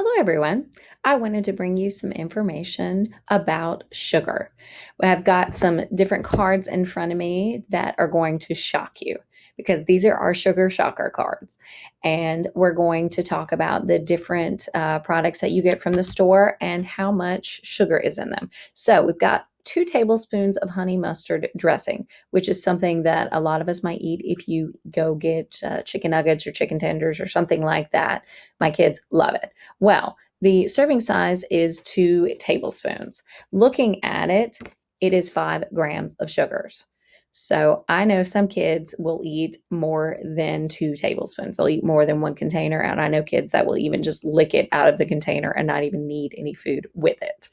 Hello, everyone. I wanted to bring you some information about sugar. I've got some different cards in front of me that are going to shock you because these are our sugar shocker cards. And we're going to talk about the different products that you get from the store and how much sugar is in them. So we've got 2 tablespoons of honey mustard dressing, which is something that a lot of us might eat if you go get chicken nuggets or chicken tenders or something like that. My kids love it. Well, the serving size is 2 tablespoons. Looking at it, it is 5 grams of sugars. So I know some kids will eat more than 2 tablespoons. They'll eat more than one container. And I know kids that will even just lick it out of the container and not even need any food with it.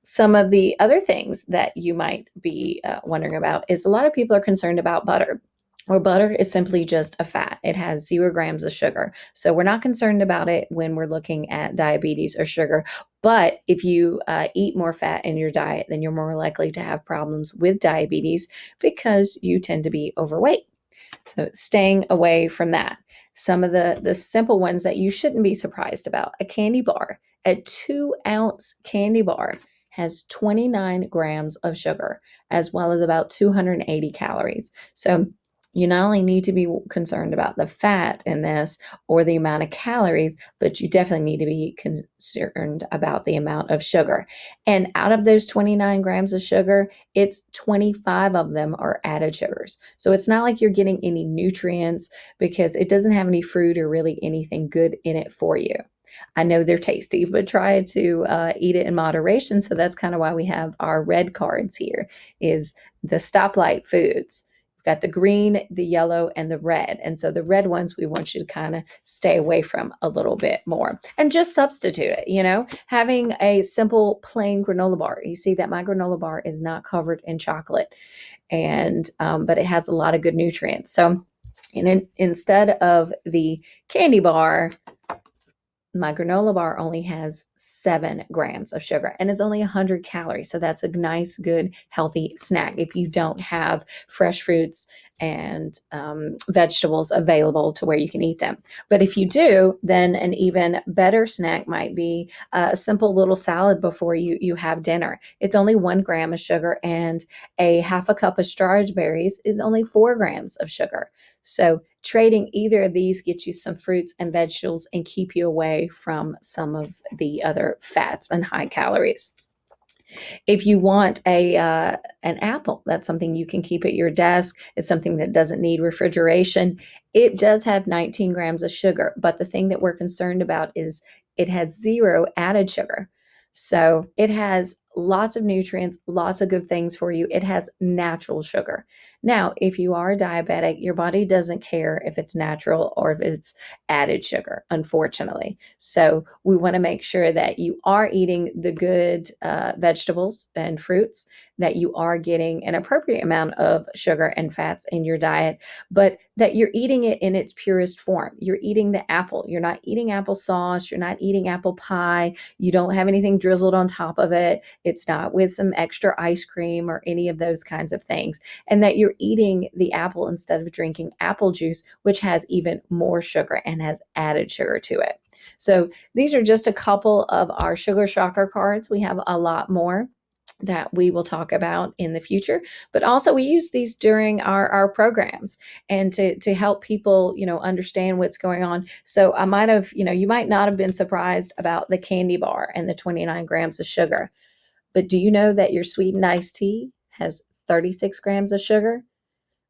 Some of the other things that you might be wondering about is a lot of people are concerned about butter. Or butter is simply just a fat. It has 0 grams of sugar. So we're not concerned about it when we're looking at diabetes or sugar. But if you eat more fat in your diet, then you're more likely to have problems with diabetes because you tend to be overweight. So staying away from that. Some of the simple ones that you shouldn't be surprised about. A candy bar, a 2-ounce candy bar has 29 grams of sugar, as well as about 280 calories. So you not only need to be concerned about the fat in this or the amount of calories, but you definitely need to be concerned about the amount of sugar. And out of those 29 grams of sugar, it's 25 of them are added sugars. So it's not like you're getting any nutrients because it doesn't have any fruit or really anything good in it for you. I know they're tasty, but try to eat it in moderation. So that's kind of why we have our red cards here is the stoplight foods. We've got the green, the yellow, and the red. And so the red ones we want you to kind of stay away from a little bit more and just substitute it, having a simple plain granola bar. You see that my granola bar is not covered in chocolate and but it has a lot of good nutrients. So instead of the candy bar, my granola bar only has 7 grams of sugar and it's only 100 calories. So that's a nice, good, healthy snack if you don't have fresh fruits and vegetables available to where you can eat them. But if you do, then an even better snack might be a simple little salad before you have dinner. It's only 1 gram of sugar, and a half a cup of strawberries is only 4 grams of sugar. So trading either of these gets you some fruits and vegetables and keep you away from some of the other fats and high calories. If you want an apple, that's something you can keep at your desk. It's something that doesn't need refrigeration. It does have 19 grams of sugar, but the thing that we're concerned about is it has 0 added sugar. So it has lots of nutrients, lots of good things for you. It has natural sugar. Now, if you are diabetic, your body doesn't care if it's natural or if it's added sugar, unfortunately. So we want to make sure that you are eating the good vegetables and fruits, that you are getting an appropriate amount of sugar and fats in your diet, but that you're eating it in its purest form. You're eating the apple. You're not eating applesauce. You're not eating apple pie. You don't have anything drizzled on top of it. It's not with some extra ice cream or any of those kinds of things. And that you're eating the apple instead of drinking apple juice, which has even more sugar and has added sugar to it. So these are just a couple of our sugar shocker cards. We have a lot more that we will talk about in the future, but also we use these during our programs and to help people understand what's going on. So I might have you might not have been surprised about the candy bar and the 29 grams of sugar, but do you know that your sweetened iced tea has 36 grams of sugar?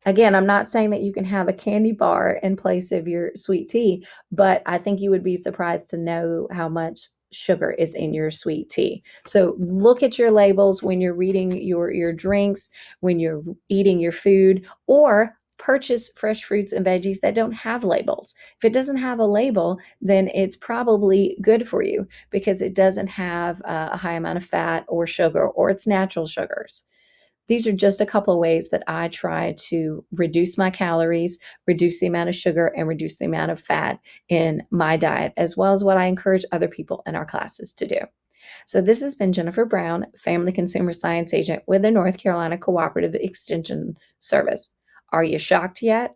Again, I'm not saying that you can have a candy bar in place of your sweet tea, but I think you would be surprised to know how much sugar is in your sweet tea. So look at your labels when you're reading your drinks, when you're eating your food, or purchase fresh fruits and veggies that don't have labels. If it doesn't have a label, then it's probably good for you because it doesn't have a high amount of fat or sugar, or it's natural sugars. These are just a couple of ways that I try to reduce my calories, reduce the amount of sugar, and reduce the amount of fat in my diet, as well as what I encourage other people in our classes to do. So this has been Jennifer Brown, Family Consumer Science Agent with the North Carolina Cooperative Extension Service. Are you shocked yet?